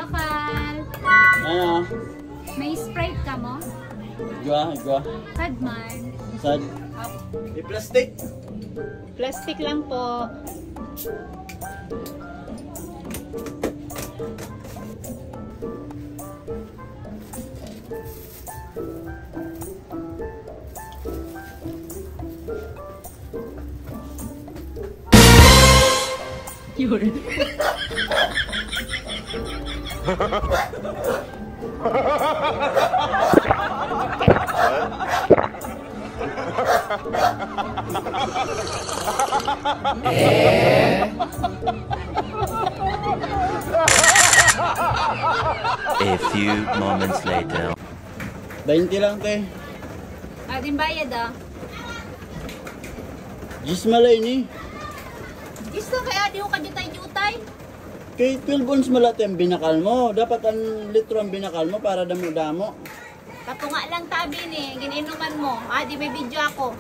bakal. Ano? May Sprite ka mo? Gwa. Sad man. Sad. May plastic. Plastic lang po. Yun. A few moments later. 20 lang, te. Ating bayad ah. Gis malay ni. Gusto kaya di ko kadutay-dutay. Kay 12 ounce malate ang binakal mo. Dapat ang litro ang binakal mo para damo-damo. Patunga lang tabi ni, gininuman mo. Ah, di may video ako.